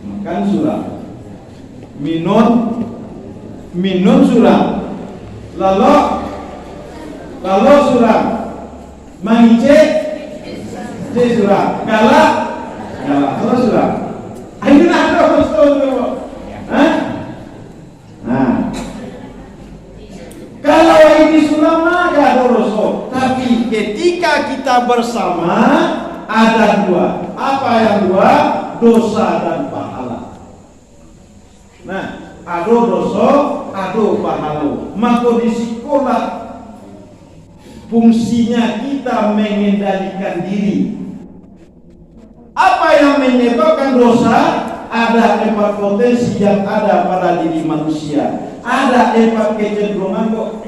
makan surah, minum surah, lalu surah, mengicek surah, galak surah. Ayo nak terus. Nah, kalau ini surah maka dosa. Tapi ketika kita bersama ada dua. Apa yang dua? Dosa dan pahala. Nah, ada dosa, ada pahala. Maka di sekolah fungsinya kita mengendalikan diri. Apa yang menyebabkan dosa? Ada 4 potensi yang ada pada diri manusia. Ada 4 kecenderungan kok.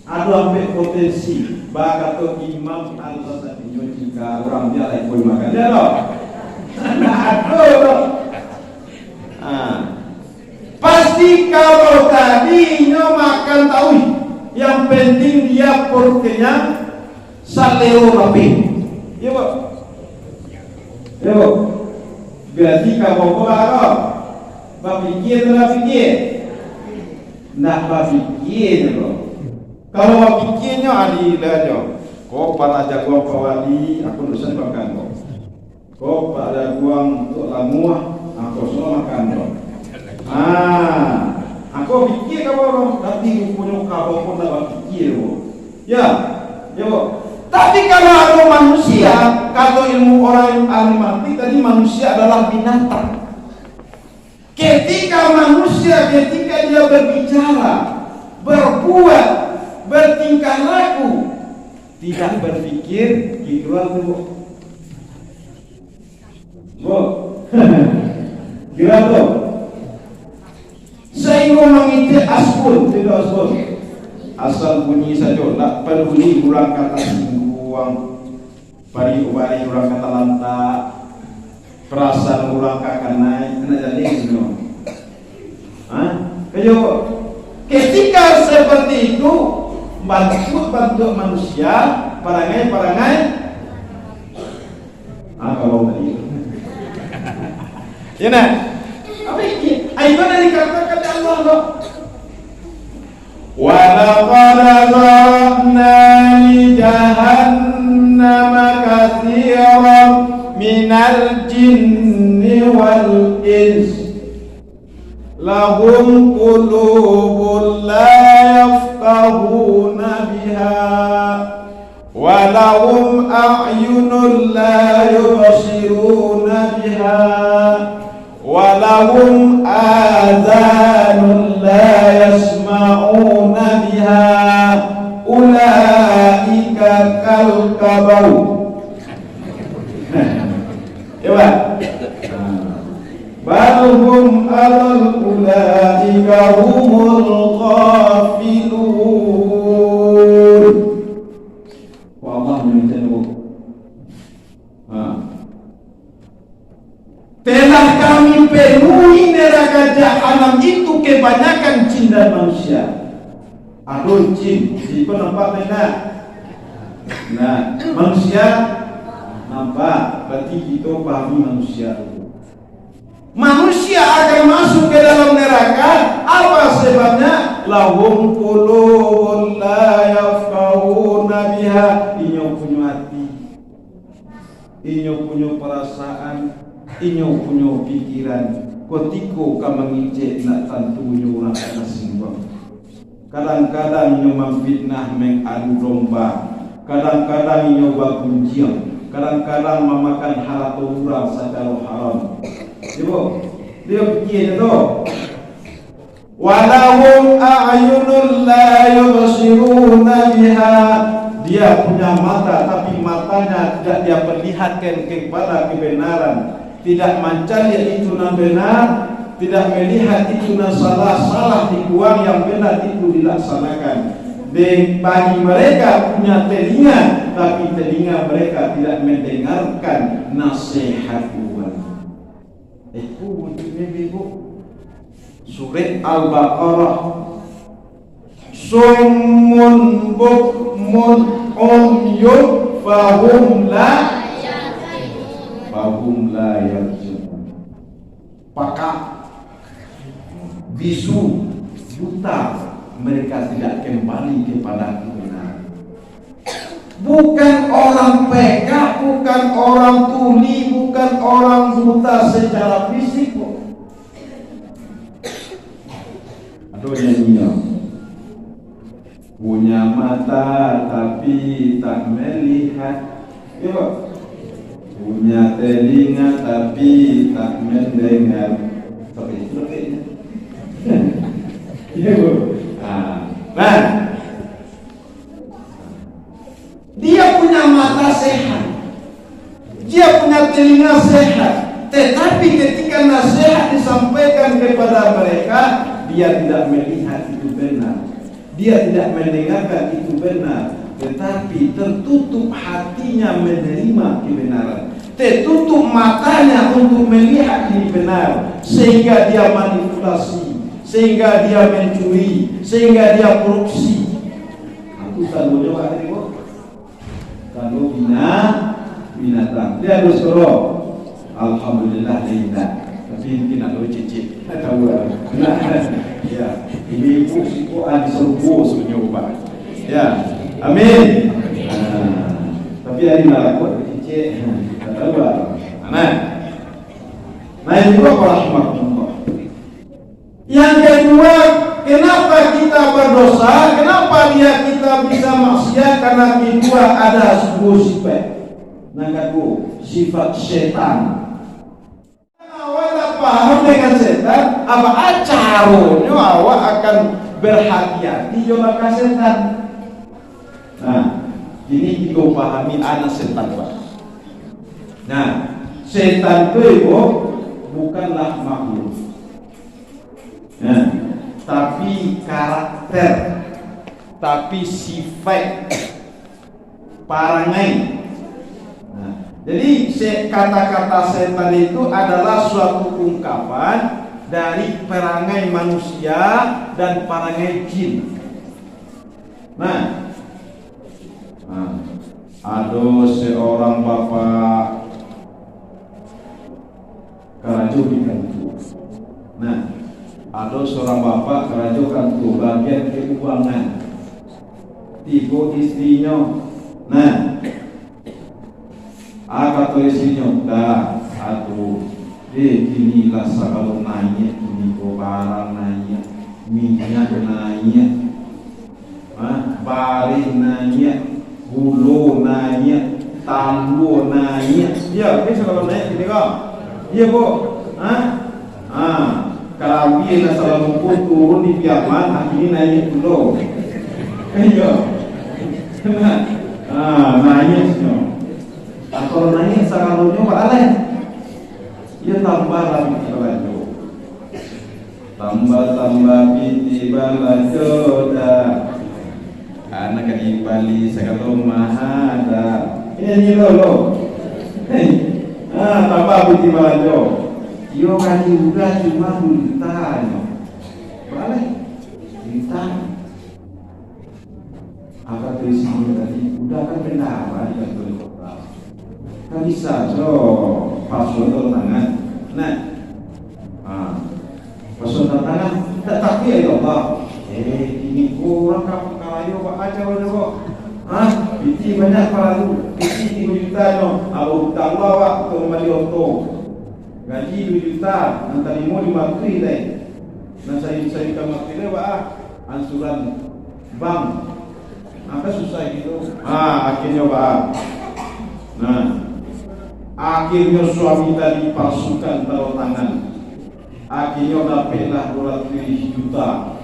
Ada 4 potensi. Bagaimana Imam Al-Ghazali jika orang dia lagi boleh makan dia loh. Pasti kalau tadinya makan tahu, yang penting dia perut kenyang, saleo rapi. Iya Pak. Ya Bu, berarti kamu apa? Bapikir atau pikir? Nak bapikir loh. Kalau bapikirnya adilahnya. Kau pada jagoan pawali, aku dosen makan kau. Kau pada jagoan untuk lamuah, aku semua makan kau. Aku pikir kamu nanti punya kau pun tak bapikir Bu. Ya Bu. Tapi kalau ada manusia, kalau ilmu orang yang ahli mati tadi manusia adalah binatang. Ketika dia berbicara, berbuat, bertingkah laku, tidak berpikir, gituan tuh. Gila tuh. Saya ngomong itu asbun, tidak asbun. Asal bunyi saja, tak berbunyi ulang kata singguang, pari-pari ulang kata lantak, perasaan ulang kata naik, nak jadi gitu. Ketika seperti itu, bantu manusia, parangai. Kalau tadi, ya nak, apa ini? Ayo dari kata Allah loh. وَلَقَدْ ذَرَأْنَا لِجَهَنَّمَ كَثِيرًا مِنَ الْجِنِّ وَالْإِنسِ لَهُمْ قُلُوبٌ لَا يَفْقَهُونَ بِهَا وَلَهُمْ أَعْيُنٌ لَا يُبْصِرُونَ بِهَا وَلَهُمْ آذَانٌ لَا يَسْمَعُونَ بِهَا أُولَئِكَ كَالْكَبَوْتِ. Coba. Balhum أُولَئِكَ هُمُ الْغَافِلُونَ. Wallah menjadi. Telah kami penuhi neraka jahanam itu kebanyakan jin dan manusia. Aduh jin, itu nampak benar. Nah, manusia nampak, berarti kita pahami manusia. Manusia akan masuk ke dalam neraka. Apa sebabnya? Lahum qulubun la yafqahuna biha. Inyo punya hati, inyo punya perasaan, inyo punya pikiran. Kotiko ka mengicek nak tantunya orang kata simbang. Kadang-kadang inyo memfitnah mengadu domba. Kadang-kadang inyo bagunjiang. Kadang-kadang memakan harta orang secara haram. Dia pikir itu. Walahum a'yunun la yubsiruna biha. Dia punya mata, tapi matanya tidak dia perlihatkan kepada kebenaran. Tidak mencari itu yang benar, tidak melihat itu yang salah dibuang, yang benar itu dilaksanakan. Dan bagi mereka punya telinga, tapi telinga mereka tidak mendengarkan nasihat Tuhan. Ibu, surat Al-Baqarah. Summun bukmun umyun fahum la yarji'un. pakak, bisu, buta, mereka tidak kembali kepada kebenaran. Bukan orang peka, bukan orang tuli, bukan orang buta secara fisik. Aduh nyanyinya, punya mata tapi tak melihat, punya telinga tapi tak mendengar. Sampai itu lebihnya. Nah, dia punya mata sehat, dia punya telinga sehat, tetapi ketika nasihat disampaikan kepada mereka, dia tidak melihat itu benar, dia tidak mendengarkan itu benar, tetapi tertutup hatinya menerima kebenaran, tertutup matanya untuk melihat ini benar, sehingga dia manipulasi, sehingga dia mencuri, sehingga dia korupsi. Aku selalu jawab tadi kok. Kalau binatang, dia harus suruh. Alhamdulillah tidak. Tapi mungkin ada cicit. Tahu lah. Ya, ini ibu ada serbu sebenarnya. Ya, amin. Tapi hari malakut cicit. Tahu lah. Nah itu apa rahmatullah. Yang kedua, kenapa kita berdosa? Kenapa kita bisa maksiat? Karena kedua ada sebuah sifat. Yang kedua, sifat setan. Awak tak paham dengan setan, apa caranya awak akan berhati-hati dengan setan? Nah, ini kita pahami anak setan, Pak. Nah, setan itu bukanlah makhluk. Nah, tapi karakter, tapi sifat, parangai. Nah, jadi kata-kata setan itu adalah suatu ungkapan dari perangai manusia dan perangai jin. Nah, ada seorang bapak kerajo di kantor. Nah, ada seorang bapak kerajokan tuh bagian keuangan, tipe istrinya. Nah, kata istrinya, dah, aduh, inilah kalau nanya, ini barang nanya, minyak nanya, baring nanya, bulu nanya, tambu nanya. Ya, bisa kalau nanya gini kok? Iya bu, kalau dia selalu pun turun di piaman, akhirnya naik dulu. Iya. Naik semua. Atau naik selalunya apa aleh? Ia tambah lagi balajo. Tambah binti balajo dah. Anak kali Bali segala mahada. Ini lo. Tambah binti balajo. Yo kan juga cuma ditanya, boleh ditanya. Apa tulisannya tadi? Udah kan benar di kantor kota. Kan bisa password tangan. Nah, password tangan. Tetapi ya Allah, ini orang kamu kalayo pak aja kok. Biti banyak para tu, biti 3 juta no. Abu tambah waktu kembali oto. Gaji 2 juta, nanti mau dimakri deh. Nah saya dimakri deh, Pak. Ansuran bank. Apa susah gitu? Akhirnya Pak. Nah, akhirnya suami tadi palsukan taruh tangan. Akhirnya dapatlah 200 juta.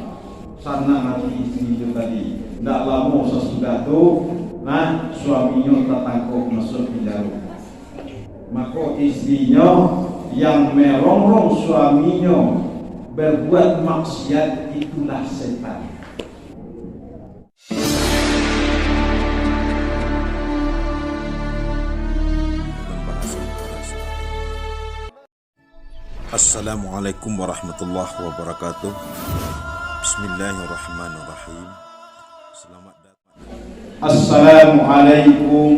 Sana mati istri itu tadi. Tidak lama sesudah itu, nah suaminya tertangkap masuk penjara. Maka istrinya yang merongrong suaminya berbuat maksiat, itulah setan. Assalamualaikum warahmatullahi wabarakatuh. Bismillahirrahmanirrahim. Selamat datang. Assalamualaikum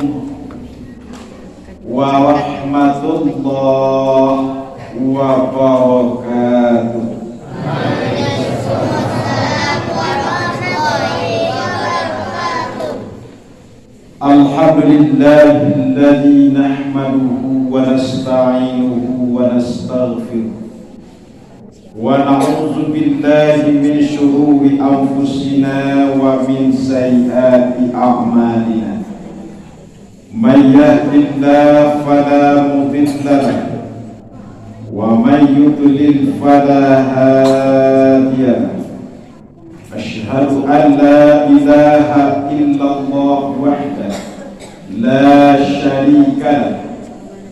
warahmatullahi wabarakatuh. Alhamdulillahilladzi nahmaduhu wa nasta'inuhu wa nastaghfiruh wa na'udzu billahi min syururi anfusina wa min sayyiati a'malina. May yahdihillahu fala mudilla lahu wa may yudlil fala hadiya lahu. Asyhadu an la ilaha illallah wahdahu la syarika lahu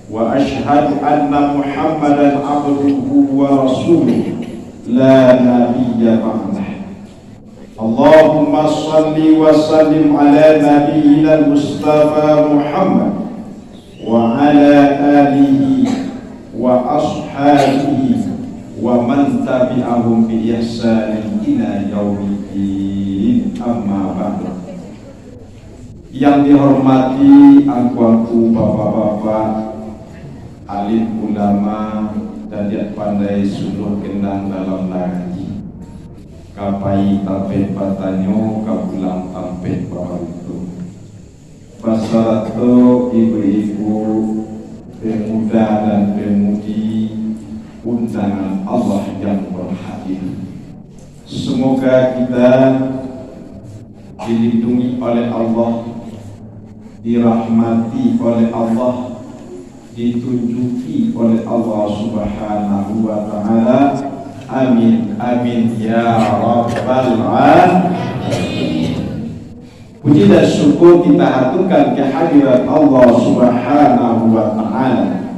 wa asyhadu anna Muhammadan abduhu wa rasuluh la nabiyya ba'dah. Allahumma salli wa sallim ala nabiyyina Mustafa Muhammad wa ala alihi wa ashabihi wa man tabi'ahum bi ihsanin ila yaumiddin, amma ba'du. Yang dihormati aku bapak-bapak, alim ulama dan dia pandai suluh kendang dalam lagi kapai tapet patanyo kapulang tapet baharutu pasarato ibu-ibu, pemuda dan pemudi undangan Allah yang berhadir. Semoga kita dilindungi oleh Allah, dirahmati oleh Allah, ditunjuki oleh Allah Subhanahu wa ta'ala. Amin amin ya rabbal alamin. Puji dan syukur kita haturkan kehadirat Allah Subhanahu wa ta'ala,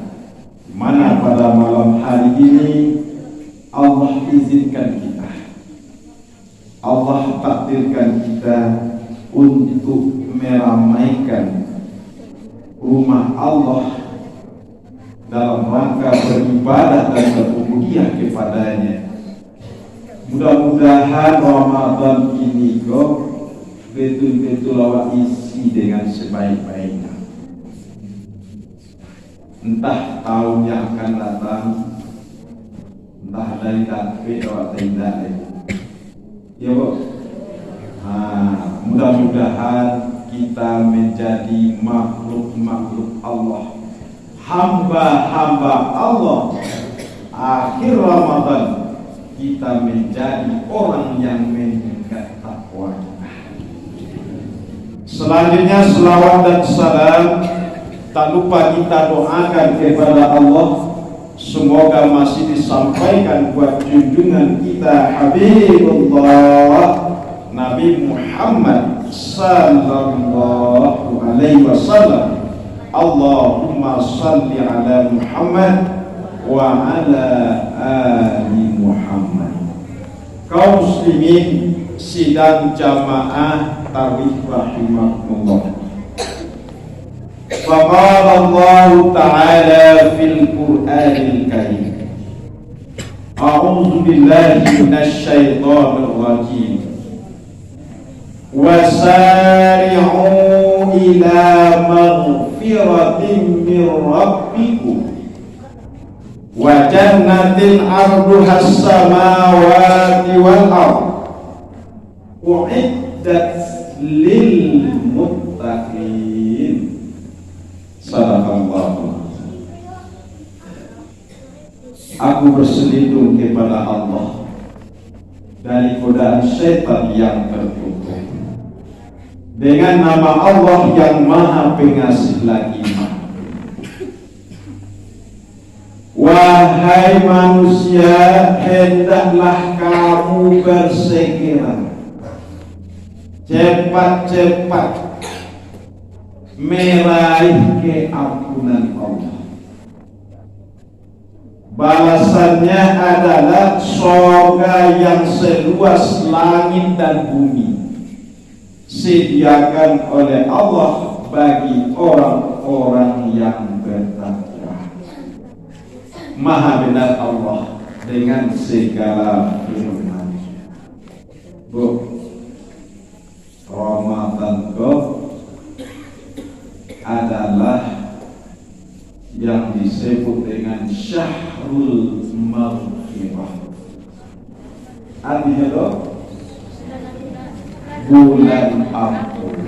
mana pada malam hari ini Allah izinkan kita, Allah takdirkan kita untuk meramaikan rumah Allah dalam rangka beribadah dan berubudiyah kepadanya. Mudah-mudahan Ramadan ini kok betul-betul awak isi dengan sebaik-baiknya. Entah tahun yang akan datang, entah dari takbir atau tidak. Ya Bu. Mudah-mudahan kita menjadi makhluk-makhluk Allah, hamba-hamba Allah. Akhir Ramadan kita menjadi orang yang meningkat takwa. Selanjutnya selawat dan salam tak lupa kita doakan kepada Allah, semoga masih disampaikan buat junjungan kita Habibullah Nabi Muhammad sallallahu alaihi wasallam. Allahumma salli ala Muhammad wa ala ali Muhammad. Kaum muslimin sidang jamaah tarawih rahimakumullah. Faqala Allah Ta'ala fil Qur'anil Karim, A'udzu billahi minasy syaithanir rajim. Wasari'u ila maghfiratin min rabbikum wa jannatin 'arduhas samawati wal ardh u'iddat lil muttaqin. Sadaqallahu. Aku berselindung kepada Allah dari godaan setan yang terkutuk dengan nama Allah yang Maha Pengasih lagi Maha. Wahai manusia, hendaklah kamu bersegera cepat-cepat meraih keampunan Allah. Balasannya adalah surga yang seluas langit dan bumi, sediakan oleh Allah bagi orang-orang yang bertakwa. Maha benar Allah dengan segala firman. Bu, Ramadan adalah yang disebut dengan Syahrul Maghfirah. Artinya loh, bulan ampun.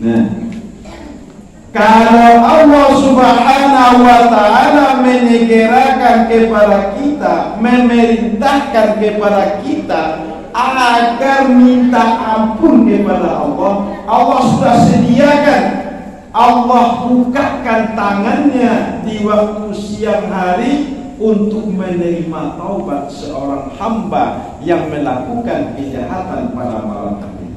Nah, kalau Allah Subhanahu wa Ta'ala menyegerakan kepada kita, memerintahkan kepada kita agar minta ampun kepada Allah, Allah sudah sediakan. Allah bukakan tangannya di waktu siang hari untuk menerima taubat seorang hamba yang melakukan kejahatan pada malam hari.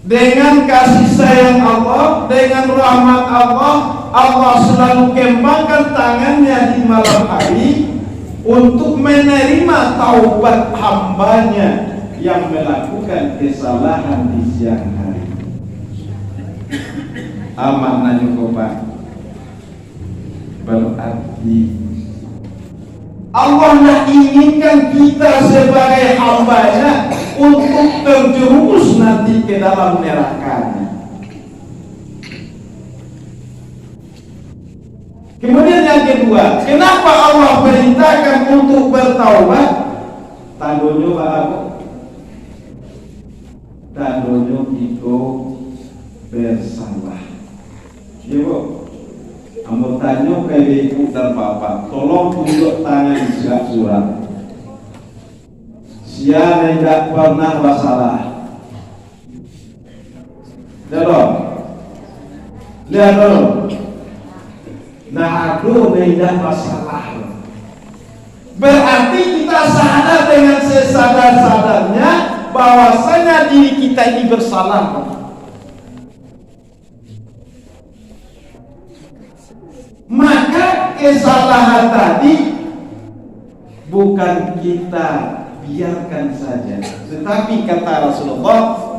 Dengan kasih sayang Allah, dengan rahmat Allah, Allah selalu kembangkan tangannya di malam hari untuk menerima taubat hambanya yang melakukan kesalahan di siang hari. Maknanya Pak, berarti Allah nak inginkan kita sebagai hambanya untuk terjerumus nanti ke dalam nerakanya. Kemudian yang kedua, kenapa Allah perintahkan untuk bertaubat? Tandonyo Pak Aku, tandonyo itu bersalah. Ya Bu, kamu tanya ke ibu dan bapak, tolong tunjuk tangan surat. Siapa tidak pernah bersalah? Lihat dulu. Nah, aku tidak bersalah. Berarti kita sadar dengan sesadar-sadarnya bahwasanya diri kita ini bersalah. Maka kesalahan tadi bukan kita biarkan saja, tetapi kata Rasulullah,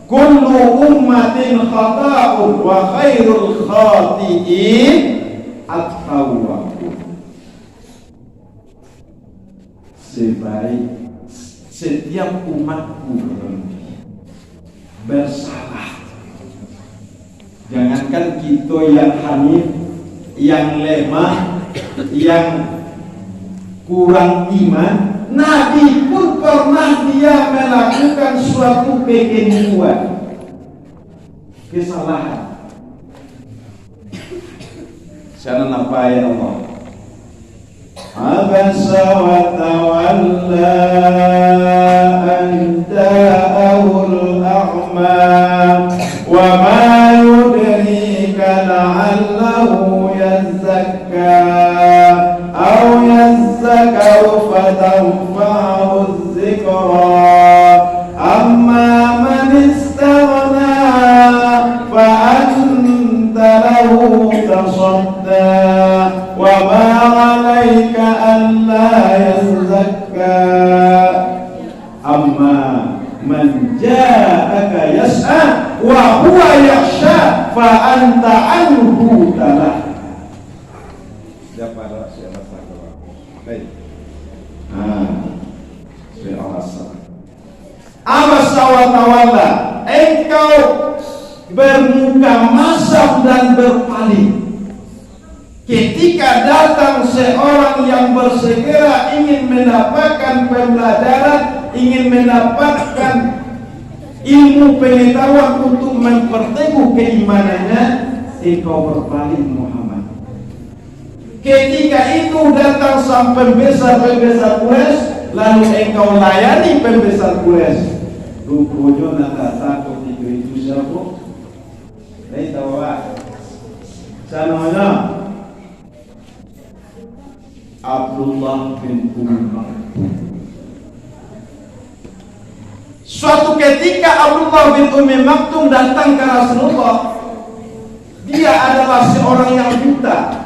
kullu ummatin khata'un wa khairul khati'in at-tawwabun. Setiap umatku bersalah. Jangankan kita yang hanif, yang lemah, yang kurang iman, Nabi pun pernah dia melakukan suatu kekeliruan, kesalahan. Sana apa ya Allah? Abasa wa tawalla an ja'ahul a'ma wa ma yudrika la'allahu yazakka aw yazzakaru fatanfa'ahu az-zikra amma man istaghna fa anta lahu tasadda wa ma 'alaika an la yazakka amma man ja'aka yas'a wa huwa yakhsha fa anta anhu talah. Siapa baik. Abasa wa tawalla, engkau bermuka masam dan berpaling ketika datang seorang yang bersegera ingin mendapatkan pembelajaran, ingin mendapatkan ilmu pengetahuan untuk memperteguh keimanannya, engkau berpaling Muhammad. Ketika itu datang sang pembesar-pembesar Quraisy, lalu engkau layani pembesar Quraisy. Rupanya nak takut itu siapa? Saya tahu sana Abdullah bin Maktum. Suatu ketika Abdullah bin Maktum datang ke Rasulullah. Dia adalah seorang yang buta.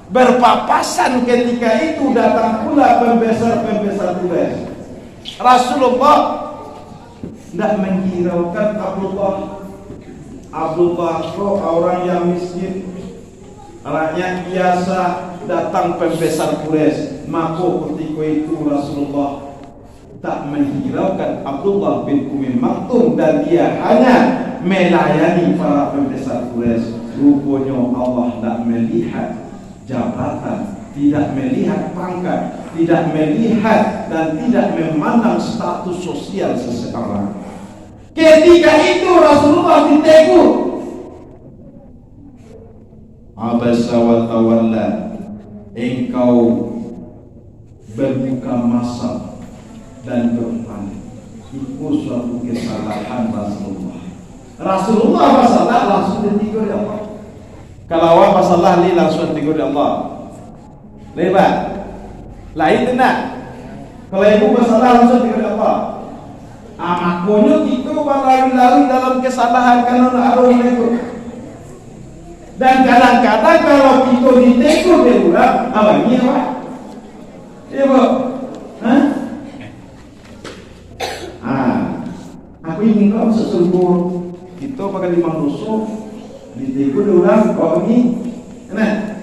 Berpapasan ketika itu datang pula pembesar-pembesar Quraisy. Rasulullah tidak menghiraukan Abdullah kok orang yang miskin, rakyat biasa, datang pembesar Quraisy. Maka ketika itu Rasulullah tak menghiraukan Abdullah bin Maktum dan dia hanya melayani para pembesar Quraisy. Rupanya Allah tidak melihat jabatan, tidak melihat pangkat, tidak melihat dan tidak memandang status sosial seseorang. Ketika itu Rasulullah ditegur. Abasa wa tawalla, engkau berbuka masam dan berpaling. Itu suatu kesalahan Rasulullah. Rasulullah masalah langsung ditegur ya Allah. Kalau masalah li langsung ditegur ya Allah. Lebat. Lain tidak. Kalau ibu masalah langsung ditegur ya Allah. Amak monyet itu berlari-lari dalam kesalahan karena arung itu. Dan kadang-kadang kalau kita ditegur dia ulang, apa ini Pak? Iya Bu? Hah? Aku ingin kau sesungguh kita pakai 5 dosa ditegur dia ulang, kau ini nah,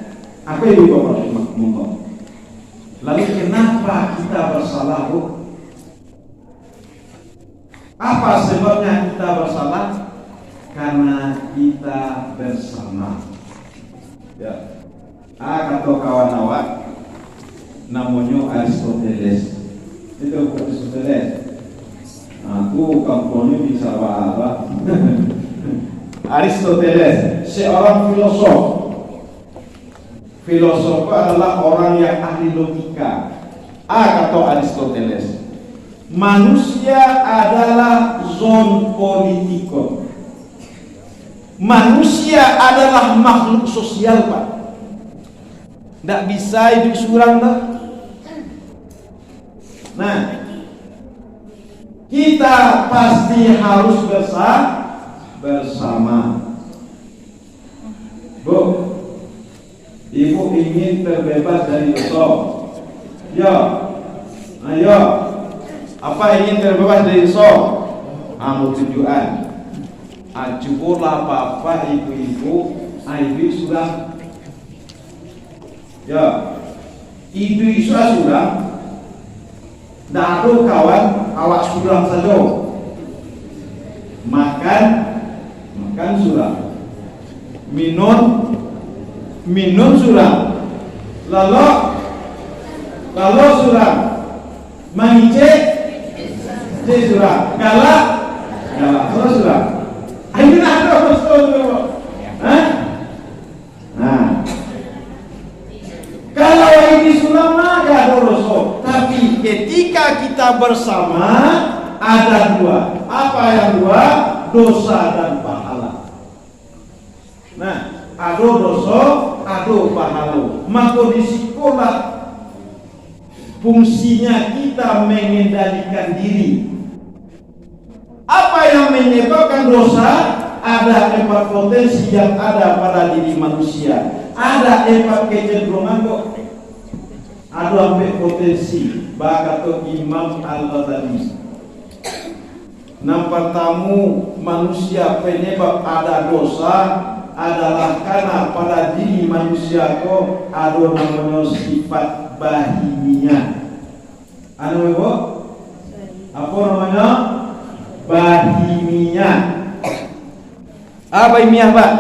aku ibu bapak makmum. Lalu kenapa kita bersalah Bu? Apa sebabnya kita bersalah? Karena kita bersama. Ya. Kata kawan awak namanya Aristoteles. Itu Aristoteles. Aku kampungnya bisa apa? Aristoteles, seorang filosof. Filosof adalah orang yang ahli logika. Kata Aristoteles, manusia adalah zon politikon. Manusia adalah makhluk sosial Pak. Tidak bisa hidup seorang dah. Nah, kita pasti harus bersama. Bu, ibu ingin terbebas dari dosa. Ya, ayo. Apa ingin terbebas dari dosa? Mau tujuan. Cukulah apa-apa ibu-ibu, ibu sudah. Ya, ibu sudah. Tidak ada kawan, awak sudah saja. Makan sudah. Minum sudah. Lalu sudah. Mengicek sudah. Galak sudah. Ayo ada betul. Nah, kalau ini sudah maka ada dosa. Tapi ketika kita bersama ada dua. Apa yang dua? Dosa dan pahala. Nah, ada dosa, ada pahala. Maka di sekolah fungsinya kita mengendalikan diri. Apa yang menyebabkan dosa? Ada 4 potensi yang ada pada diri manusia. Ada 4 kecenderungan kok. Ada 4 potensi. Bagaimana Imam Al-Ghazali. Yang pertama, manusia penyebab ada dosa adalah karena pada diri manusia kok ada namanya sifat bahimiyah. Apa namanya? Bahimiyah. Apa bahimiyah Pak?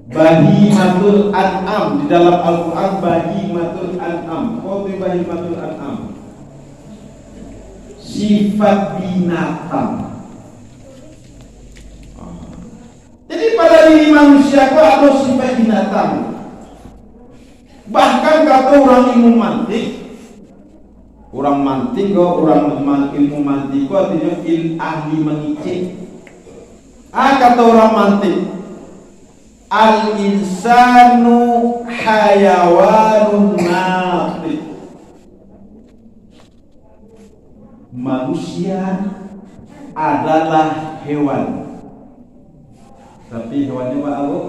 Bahimatul an'am di dalam Al-Quran. Bahimatul an'am. Apa itu bahimatul an'am? Sifat binatang. Jadi pada diri manusia kok ada sifat binatang. Bahkan kata orang ilmu mantik, orang mantik kok, orang ilmu mantik kok artinya ahli mengicik. Kata orang mantik, al insanu hayawanun natik. Manusia adalah hewan. Tapi hewannya apa?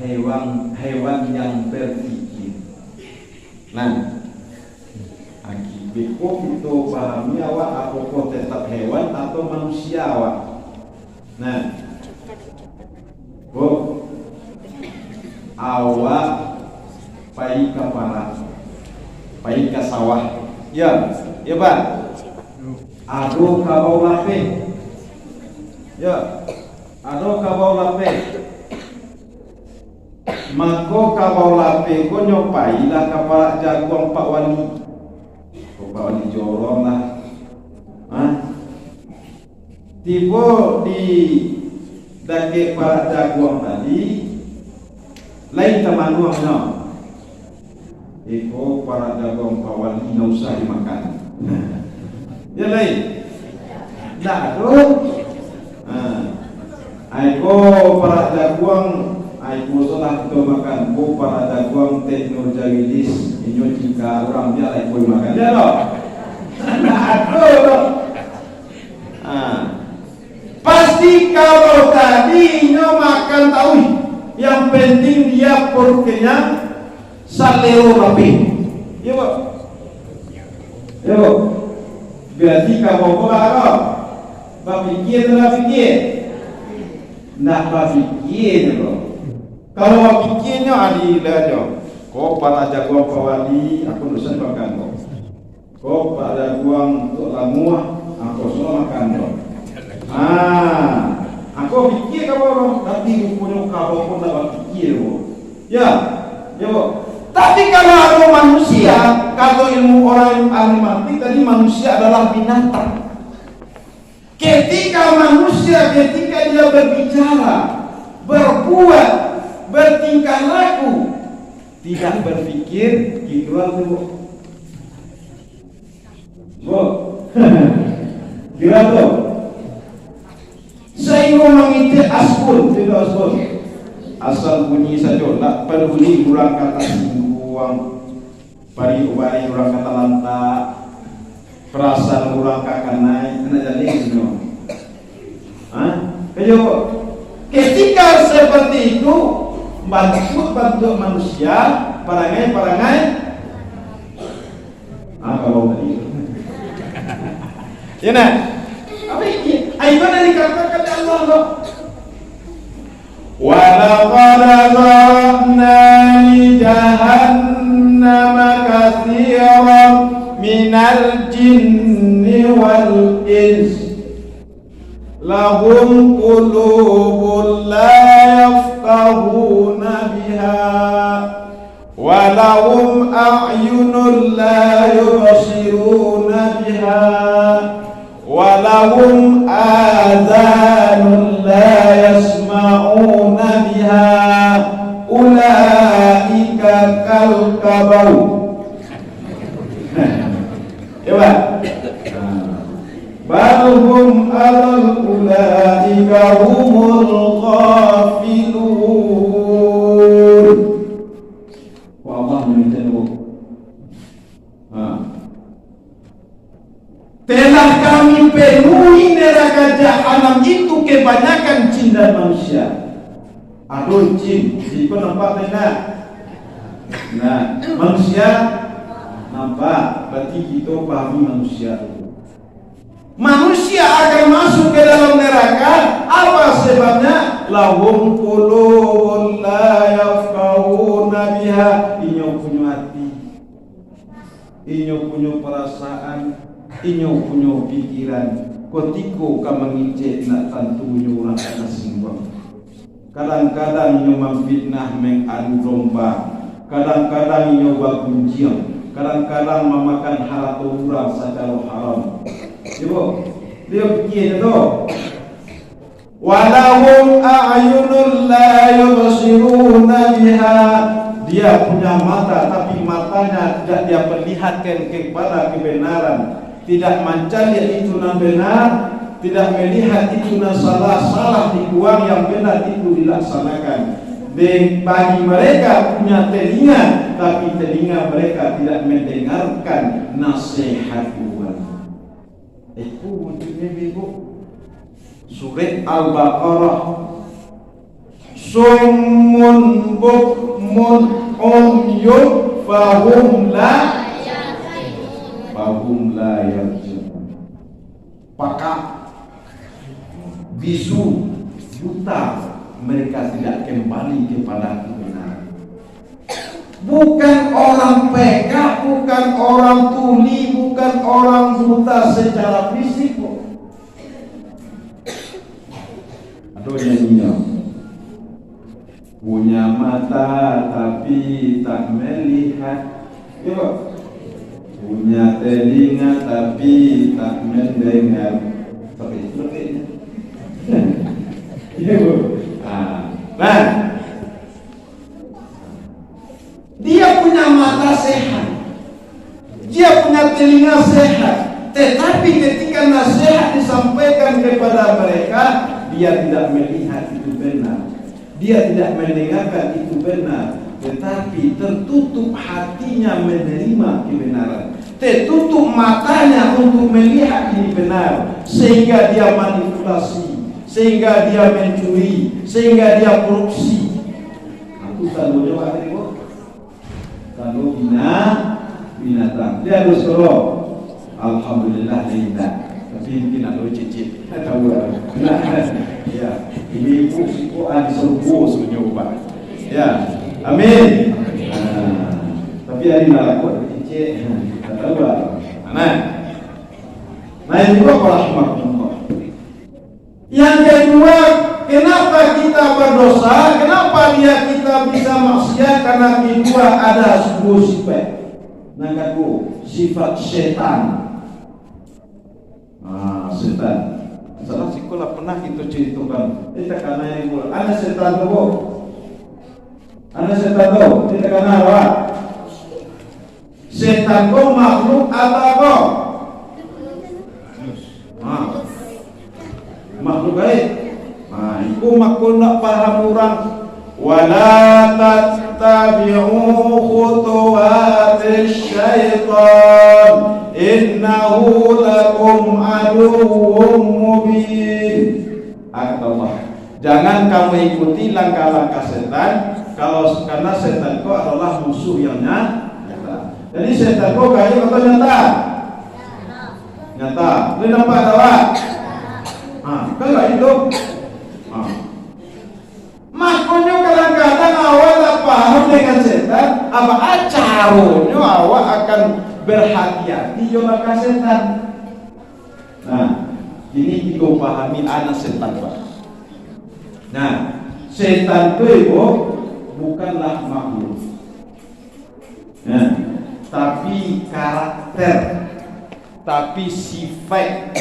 Hewan yang berpikir. Nah, akibat itu pahami awak apakah tetap hewan atau manusia awak. Nah, awak pergi ke panas, pergi ke sawah. Ya Pak. Ado kabau lape. Ya, ado kabau lape. Mako kabau lape ko nyopai lah kapal jaguang Pak Wali. Pak Wali jorong lah. Tiba di dake para jaguang tadi lain teman luang no. Iko para jaguang Pak Wali nak usah dimakan. Ya lain. Dah tu. Aiko para jaguang, aiko salah kita makan. Ko para jaguang teknologis inyo jika orang dia aiko makan. Ya lo. Aduh. Pasti kalau tadi inyo makan tahu. Yang penting dia perut kenyang, saleo rapi. Ya bu. Ya bu. Berarti kamu apa? Berpikir atau fikir? Nak berpikir loh. Kalau berpikirnya adilahnya. Kau para jagoan Pawali, aku dosen makan kau. Kau para jagoan untuk lamuah, aku semua makan kau. Aku pikir kau tapi punya kau pun tak berpikir kau. Ya, ya bu. Tapi kalau ada manusia, kalau ilmu orang yang ahli mati tadi manusia adalah binatang. Ketika manusia, ketika dia berbicara, berbuat, bertingkah laku, tidak berpikir, gitulah tu. Bu, gila tu. Saya ngomong itu asbun, tidak asbun. Asal bunyi saja, tak peduli kurang kata singgung, pari-pari kurang kata lantak, perasaan kurang kakak naik, kena jadi itu. Kayo, ketika seperti itu, bantu manusia, parangai, kalau tadi, ya nak, apa ini? Ayo dari kata Allah loh. وَلَقَدْ ذَرَأْنَا لِجَهَنَّمَ كَثِيرًا مِنَ الْجِنِّ وَالْإِنسِ لَهُمْ قُلُوبٌ لَا يَفْقَهُونَ بِهَا وَلَهُمْ أَعْيُنٌ لَا يُبْصِرُونَ بِهَا وَلَهُمْ آذَانٌ لَا يَسْمَعُونَ بِهَا أُولَئِكَ كَالْكَبَوْ. Coba. Balhum alal أُولَئِكَ هُمُ الْغَافِلُونَ. Wallah minta bu. Telah kami penuhi neraka jahanam itu kebanyakan jin dan manusia. Aduh jin, jika nampak tidak? Nah, manusia nampak, berarti kita pahami manusia itu. Manusia akan masuk ke dalam neraka, apa sebabnya? Lahum qulubun la yafqahuna biha. Inyo punya hati, inyo punya perasaan, inyo punya pikiran. Kotiko ka mengicet nak tantunya orang kena simbang. Kadang-kadang inyo memfitnah mengadu domba. Kadang-kadang inyo bakunjiang. Kadang-kadang memakan harta orang secara haram. Ibu, dia fikir itu. Walahum a'yunun la yubsiruna biha. Dia punya mata, tapi matanya tidak dia perlihatkan kepada kebenaran. Tidak mencari itu yang benar, tidak melihat itu yang salah dibuang, yang benar itu dilaksanakan. Dan bagi mereka punya telinga, tapi telinga mereka tidak mendengarkan nasihat Tuhan. Itu wujudnya ibu. Surat Al-Baqarah. Summun bukmun umyun fahum la yarji'un. Pakak, bisu, buta, mereka tidak kembali kepada kebenaran. Bukan orang peka, bukan orang tuli, bukan bukan orang buta secara fisik kok. Aduh nyanyinya, punya mata tapi tak melihat, ya Pak. Punya telinga tapi tak mendengar. Seperti itu. Ya Bu. Nah, dia punya mata sehat, dia punya telinga sehat, tetapi ketika nasihat disampaikan kepada mereka, dia tidak melihat itu benar, dia tidak mendengarkan itu benar, tetapi tertutup hatinya menerima kebenaran, tertutup matanya untuk melihat ini benar, sehingga dia manipulasi, sehingga dia mencuri, sehingga dia korupsi. Aku selalu jawab tadi kok. Kalau binatang dia harus kalau alhamdulillah tidak, tapi mungkin ada cicit tahu ya ini ibu disuruh sebenarnya Pak ya amin. Tapi hari nalakut cicit tahu nah yang kedua rahmatullah. Yang kedua, kenapa kita berdosa? Kenapa kita bisa maksiat? Karena kedua ada sebuah sifat. Nah, kedua sifat setan. Setan. Salah sekolah pernah kita ceritakan. Kita karena yang mula. Ada setan tu. Ada setan tu. Kita karena apa? Setan tu makhluk atau apa? Makhluk baik. Itu makhluk nak paham orang. Wala tattabi'u khutuwatis syaitan innahu lakum aduwwum mubin. Allah, jangan kamu ikuti langkah-langkah setan, karena setan itu adalah musuh yang nyata. Jadi setan itu kayu atau nyata? Nyata. Ini nampak tak? Kalau itu makanya kadang-kadang awak tak paham dengan setan, apa caranya awak akan berhati-hati dengan setan. Nah, ini kita pahami anak setan Pak. Nah, setan itu bukanlah makhluk, tapi karakter, tapi sifat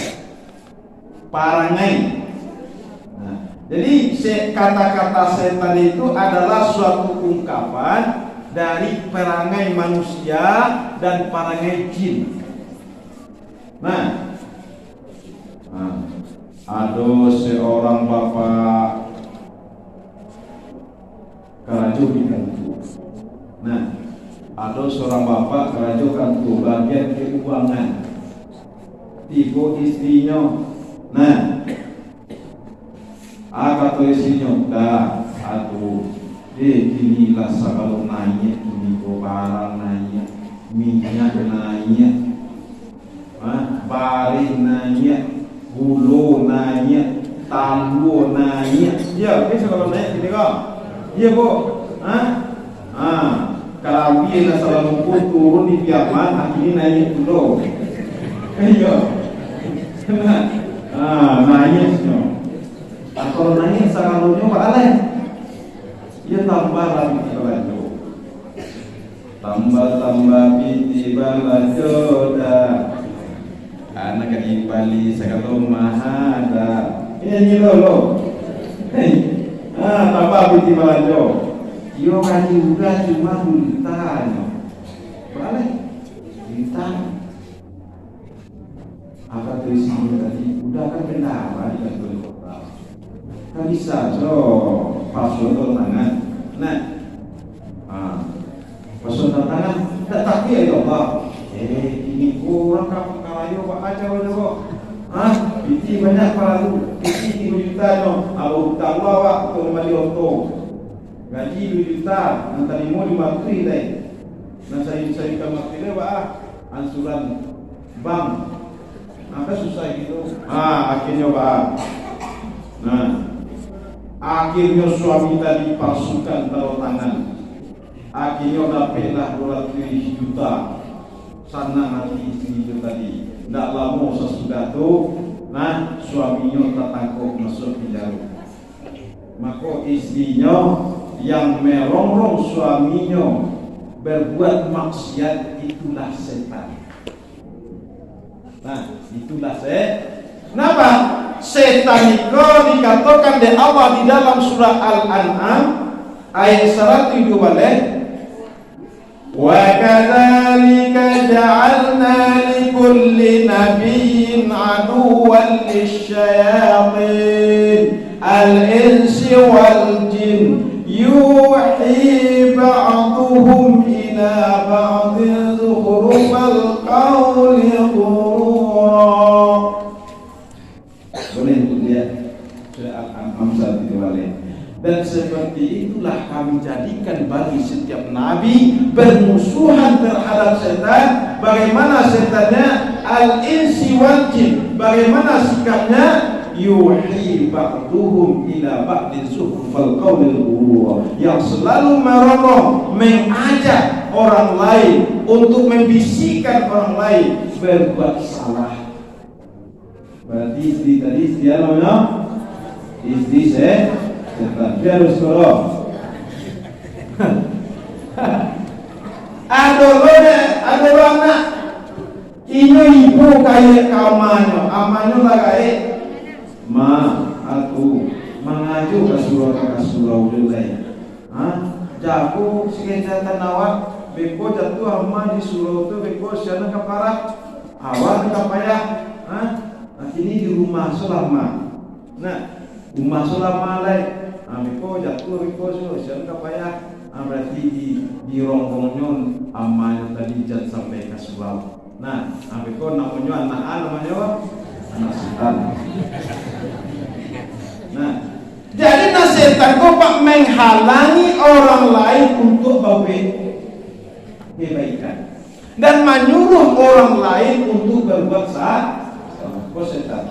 parangai. Jadi kata-kata setan itu adalah suatu ungkapan dari perangai manusia dan perangai jin. Ada seorang bapak kerajukan itu. Ada seorang bapak kerajukan itu bagian keuangan. Tiga istrinya. Kata istrinya, inilah segala naik, ini barang naik, minyak naik, bari naik, gula naik, tambu naik. Ya, ini segala naik gini kok. Iya Bu. Kalau bila selalu pun turun di Piaman, akhirnya naik dulu. Iya. Naik semua. Atau naik selalunya Pak Aleh. Ya tambah lagi balajo. Tambah piti balajo dah. Anak di Bali segala mahada. Ini lo. Tambah piti balajo. Yo kaji udah cuma ditanya. Pak Aleh. Ditanya. Apa tulisannya tadi? Udah kan benar di kantor kota. Kan bisa password tangan. Password tangan. Tapi ya Pak. Ini kurang kalayo Pak aja kok. Biti banyak palu. Biti 3 juta no. Abu tambah Pak kembali auto. Gaji 2 juta. Nanti mau dimakri deh. Saya kamakri Pak. Ansuran bank. Apa susah gitu? Akhirnya Pak. Akhirnya suami tadi palsukan taruh tangan. Akhirnya dapatlah 200 juta. sana hati istri itu tadi. Tidak lama sesudah itu, nah suaminya tertangkap masuk penjara. Maka istrinya yang merongrong suaminya berbuat maksiat, itulah setan. Nah, itulah Kenapa? Setan itu dikatakan oleh Allah di dalam surah Al-An'am ayat 112. Wa kadzalika ja'alna likulli nabiyyin aduwwan lisyayatin al-insi wal jin yuhi ba'duhum ila ba'din zukhrufal qawli ghurura. Boleh untuk lihat surah Al-An'am 112. Dan seperti itulah kami jadikan bagi setiap nabi bermusuhan terhadap setan. Bagaimana setannya? Al-insi wal jin. Bagaimana sikapnya? Yuhi ba'duhum ila ba'din zukhrufal qawlil ghurur, yang selalu merongrong, mengajak orang lain untuk membisikkan orang lain berbuat salah. Berarti istri tadi dia namanya istri setan. Dia harus korong. Ada anak ini ibu kaya kamanyo, amanyo lah kaya ma aku mengaju ke surau dulai. Jago sekian tanawak beko jatuh amma di surau tu beko sana kapara awak kapaya. Ini di rumah selama. Nah, rumah selama lain. Beko jatuh beko sana kapaya. Berarti di ronggongnya amma tadi jat sampai ke surau. Nah, beko namanya namanya anak setan. Nah, jadi setan kok menghalangi orang lain untuk kebaikan dan menyuruh orang lain untuk berbuat salah. Kok setan.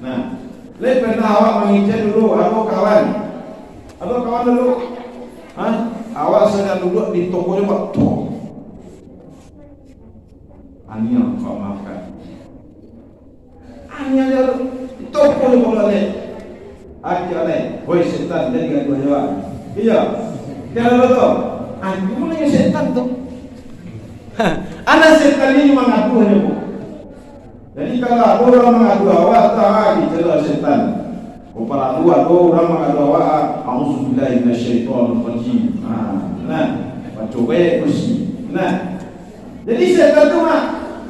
Nah, pernah awak mengincar dulu, atau kawan dulu, awak sedang duduk di tokonya waktu. Ania, kau maafkan. Ania di tokonya boleh. Aki oleh, woi setan jadi gaduh jawab. Iya, kalau betul, aku mana yang setan tu? Anak setan ini mengadu hanya bu. Jadi kalau ada orang mengadu awak, tak dicelah setan. Kepala dua orang mengadu awak, auzubillahi minasyaitonir rajim. Nah, coba kursi. Nah, jadi setan tu mah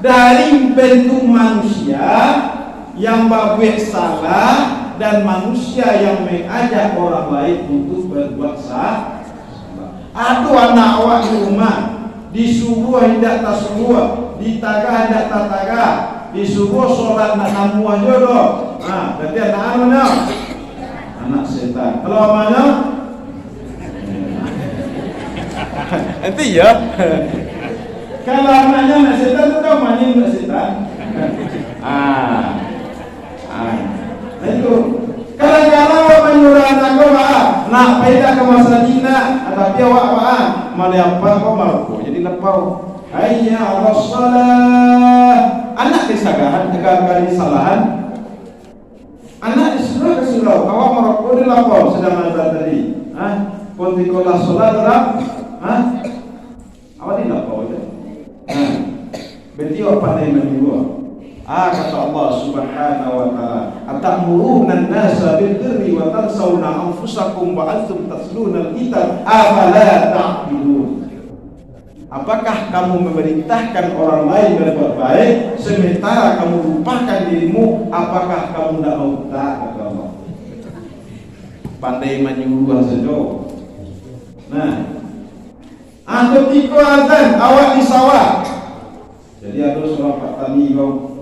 dari bentuk manusia yang berbuat salah dan manusia yang mengajak orang lain untuk berbuat salah. Aduh anak awak di rumah disuruh hendak tak suruh, ditagah hendak tak tagah, disuruh sholat nak namu aja doh. Berarti anak mana? Anak setan. Kalau mana? Nanti ya. Kalau anaknya anak setan tu kau mana anak setan? Itu kadang-kadang awak menyuruh anak kau nak pindah ke Madinah, tapi awak mana apa kau malu, jadi lepau. Hayya 'alas shalah. Anak disagahan kali salahan. Anak disuruh ke surau, awak merokok di lapau sedang azan tadi. Kontikola salat orang, awak di lapau je. Berarti awak pandai menyuruh. Kata Allah Subhanahu wa taala, atamuruna an-nasa bil birri wa tansawna anfusakum wa antum tatluna al-kitab afala ta'qilun. Apakah kamu memerintahkan orang lain berbuat baik sementara kamu lupakan dirimu? Apakah kamu tidak mau taat? Kata Allah. Pandai menyuruh saja. Nah, ketika azan awak di sawah. Jadi ada seorang Pak Tani kau.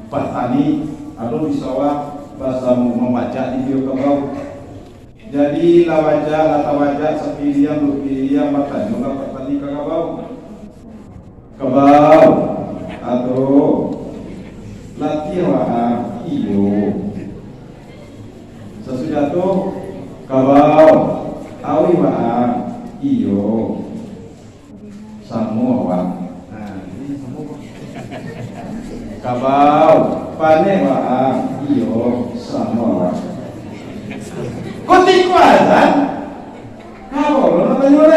Pak Tani ada di sawah bahasa membaca di video kau. Jadi lawajah sepilihan berpilihan Pak Tani maka Pak Tani kau atau latihan iyo sesudah tu kau awi iyo Samoa. Nah, ini Samoa. Kabau, pane wa iyo Samoa. Koti kuazan. Kau lo tanya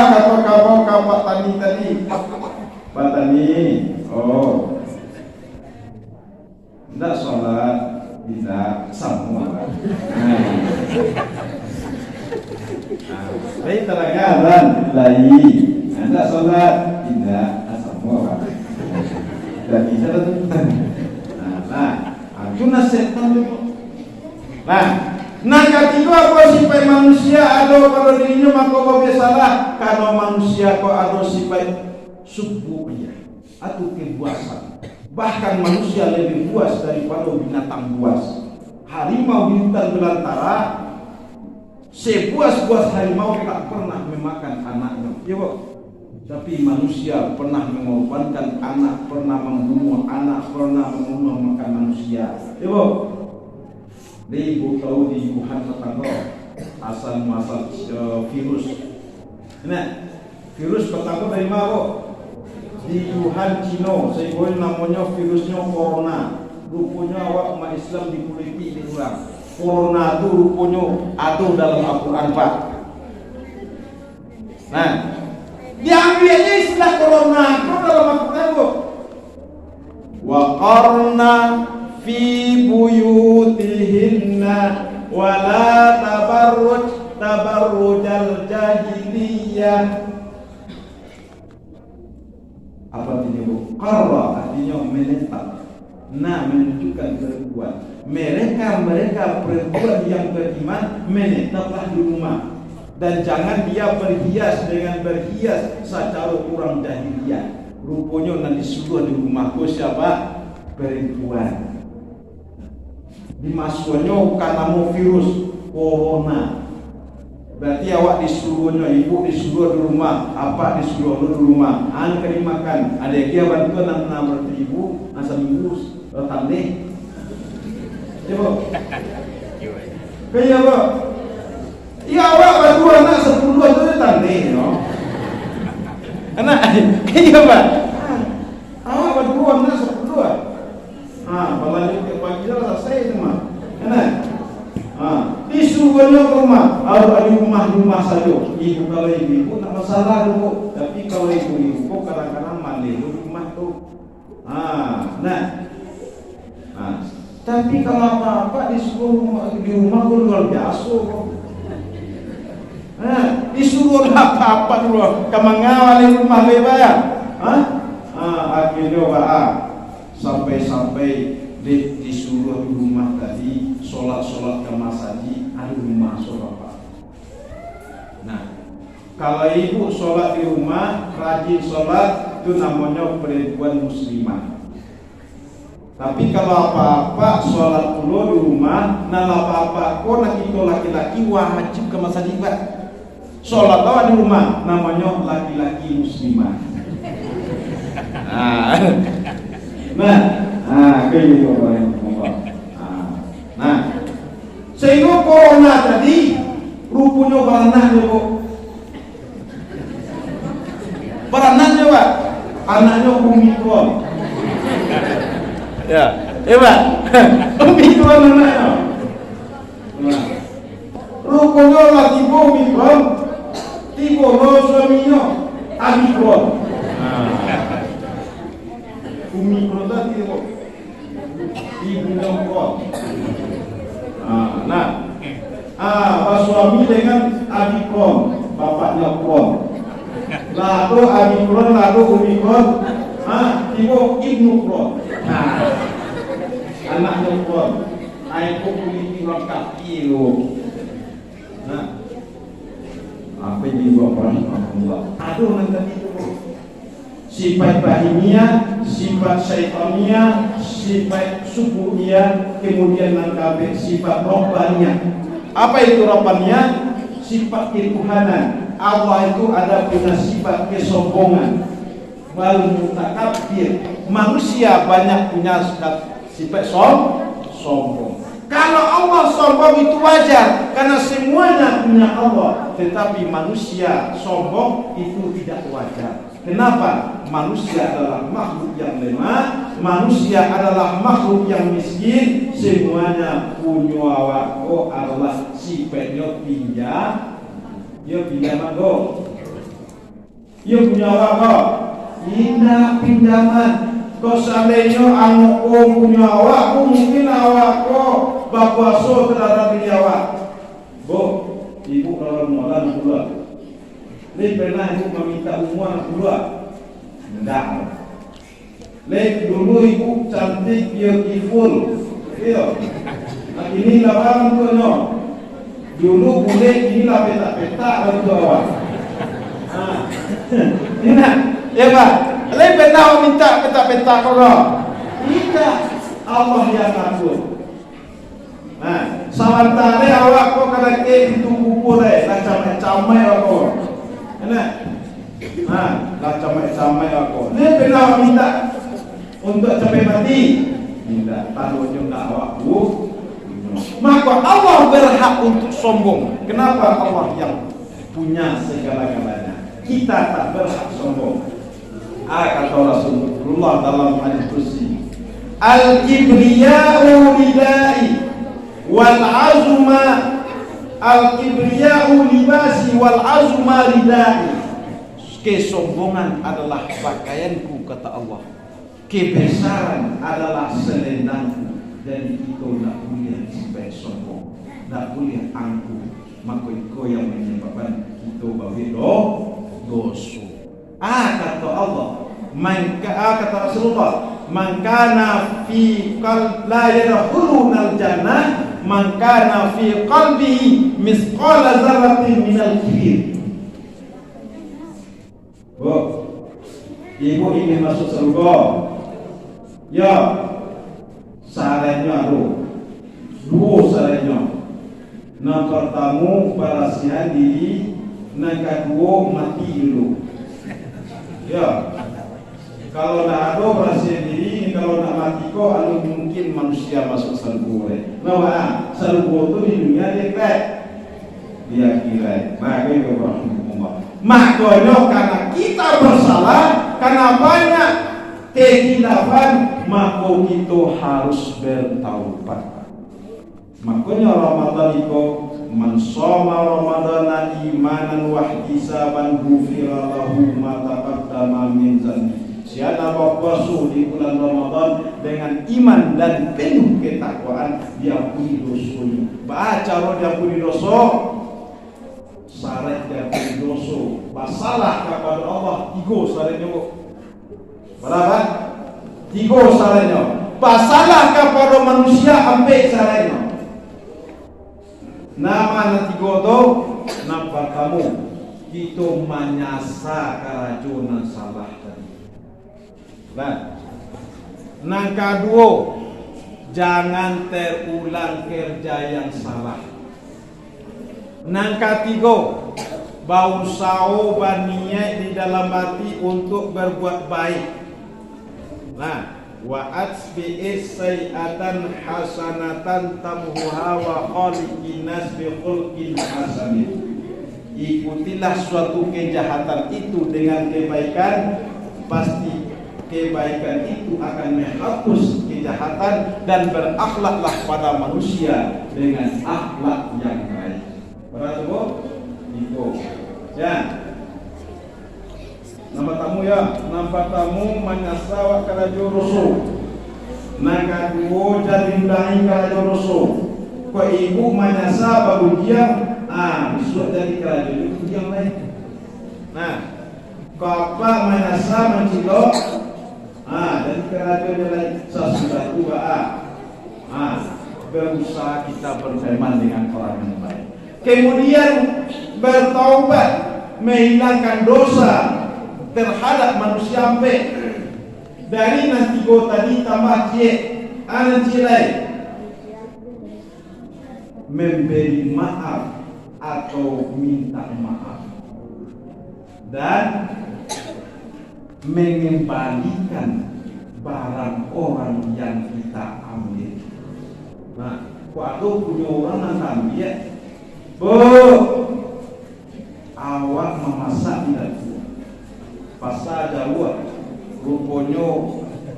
kata kapak tadi. Patani. Oh. Tidak sholat, tidak Samoa. Tapi terangkan lagi. Tidak sholat, tidak Samoa. Tidak bisa tentu. Cuma setan dulu. Nah ketiga apa sifat manusia ada pada dirinya maka kau biasalah kalau manusia kau ada sifat subbuhiyah atau kebuasan. Bahkan manusia lebih buas daripada binatang buas. Harimau bintang belantara sebuas-buas harimau tak pernah memakan anaknya. Ya, Bu. Tapi manusia pernah mengorbankan anak, pernah membunuh anak, pernah memakan manusia. Ya, Bu. Ibu tahu di Wuhan tetangga asal muasal virus. Nah, virus tetangga dari mana, Bu? Di Wuhan, Cina. Saya boleh namanya virusnya corona. Rupanya awak umat Islam dikuliti di orang. Corona itu rupanya ada dalam Al-Quran, Pak. Nah, diambil aja istilah corona itu dalam Al-Quran, Bu. Wa qarna fi buyutihinna wa la tabarrujal jahiliyah. Apa artinya, Bu? Qarra artinya menetap. Nah, menunjukkan perempuan. Mereka perempuan yang beriman menetaplah di rumah. Dan jangan dia berhias dengan berhias secara orang jahiliyah. Rupanya nanti disuruh di rumahku siapa? Perempuan. Dimasuknya karena mau virus corona. Berarti awak disuruhnya, ibu disuruh di rumah, apa disuruh di rumah. Anu kali makan, ada yang bantuan nama ibu, asal minggu, tandeh. Coba. Kayak apa? Ya awak berdua anak 10 itu tandeh, no. Anak, kayak apa? Awak berdua anak 10. Balanya ke pagi dah selesai semua. Anak. Disuruhnya ke rumah, harus ada rumah saja. Ibu kalau ibu tak masalah dulu, tapi kalau ibu kadang-kadang mandi di rumah tu. Tapi kalau apa-apa disuruh di rumah tu luar biasa. Disuruh apa-apa dulu, kamu ngawal di rumah bayar. Akhirnya sampai disuruh di rumah tadi sholat ke masjid, ada rumah sholat Pak. Nah, kalau ibu sholat di rumah, rajin sholat, itu namanya perempuan muslimah. Tapi kalau apa-apa sholat dulu di rumah, nah apa-apa kok nak itu laki-laki wajib ke masjid Pak. Sholat tahu di rumah, namanya laki-laki muslimah. Kayak gitu sehingga corona tadi rupanya beranaknya, Bu. Beranaknya, Pak. Anaknya Omikron. Ya, Pak. Omikron anaknya. Rupanya lagi Omikron, tiba suaminya Omikron. Omikron tadi, Bu. Ibunya Omikron. Suami dengan Omikron, bapaknya Omikron. Lalu Omikron, lalu Omikron, tiba Ibnu Omikron. Anaknya Omikron. Aku kulit orang kaki lo. Apa yang dibuat Allah? Aduh nanti itu. Sifat bahimiyah, sifat syaitania, sifat subuhiyah, kemudian nangkabe sifat robbaniyah. Apa itu robbaniyah? Sifat ketuhanan. Allah itu ada punya sifat kesombongan. Wal mutakabbir. Manusia banyak punya sifat sombong. Kalau Allah sombong itu wajar karena semuanya punya Allah, tetapi manusia sombong itu tidak wajar. Kenapa? Manusia adalah makhluk yang lemah, manusia adalah makhluk yang miskin, semuanya punya wako adalah sifatnya pinjam. Ya pinjaman go. Ya punya wako. Indah pinjaman. Kau seandainya anakku punya awak, mungkin awakku bapuaso terhadap diri awak. Bu, ibu kalau mualan pula. Lek pernah ibu meminta umuan pula? Tidak. Lek dulu ibu cantik beautiful, iya. Nah ini lawan tuh no. Dulu boleh ini lah petak-petak betul awak. Nah, ini, ya pak. Lain pernah minta petak-petak kau? Tidak, Allah yang ngatur. Nah, sementara awak kau kalau itu kumpul lah camai aku. Enak. Nah, lah camai aku. Lain pernah minta untuk sampai mati. Tidak, taruhnya nak awak bu. Maka Allah berhak untuk sombong. Kenapa? Allah yang punya segala-galanya. Kita tak berhak sombong. Kata Rasulullah dalam hadis kursi, al-kibriya'u ridai wal azma, al-kibriya'u libasi wal azma ridai. Kesombongan adalah pakaianku, kata Allah. Kebesaran adalah selendangku. Jadi itu tidak boleh sampai sombong, tidak boleh angkuh. Maka itu yang menyebabkan kita bawa dosa. Kata Allah, kata Rasulullah, man kana fi la yadkhulunal jannah man kana fi qalbihi misqala dzarratin minal kibir. Bu, ibu ingin masuk surga? Ya, sarannya dua sarannya. Yang pertama berasihan diri, yang kedua mati dulu. Ya, kalau nak ada berhasil diri, kalau nak mati kau, anu mungkin manusia masuk surga. Nah, surga itu di dunia dia kira. Makanya karena kita bersalah, karena banyak kekhilafan, maka kita harus bertaubat. Makanya Ramadan itu man shoma ramadana imanan wa ihtisaban ghufira lahu ma taqaddama min dzanbi. Siapa berpuasa di bulan Ramadan dengan iman dan penuh ketakwaan, diampuni dosanya. Baca roh diampuni dosa, syarat diampuni dosa. Basalah kepada Allah, tiga syaratnya. Berapa? Tiga syaratnya. Basalah kepada manusia sampai syaratnya. Nama nanti godo nampak kamu kita menyasa keracunan salah tadi. Nah, nang kedua, jangan terulang kerja yang salah. Nang ketiga, berusaha berniat di dalam hati untuk berbuat baik. Nah, wa atbi'is sayi'atan hasanatan tamhuha wa khaliqin nas bi khulqin hasanin. Ikutilah suatu kejahatan itu dengan kebaikan, pasti kebaikan itu akan menghapus kejahatan, dan berakhlaklah pada manusia dengan akhlak yang baik. Berarti itu ya. Nama tamu ya, nampak tamu menyasawa kalajo rosul. Naka duo jadi ulahi kalajo rosul. Ko ibu menyasa bagudian, besok dari kalajo itu yang lain. Nah, ko apa menyasa mencilo, dari kalajo yang lain sesudah tua. Berusaha kita berteman dengan orang yang baik. Kemudian bertaubat, menghilangkan dosa terhadap manusia sampai dari nanti go tadi tambah cilai memberi maaf atau minta maaf dan mengembalikan barang orang yang kita ambil. Nah, Waduh punya orang nanti ya. Bu, awak memasak tidak tu. Pasal jauh, rupanya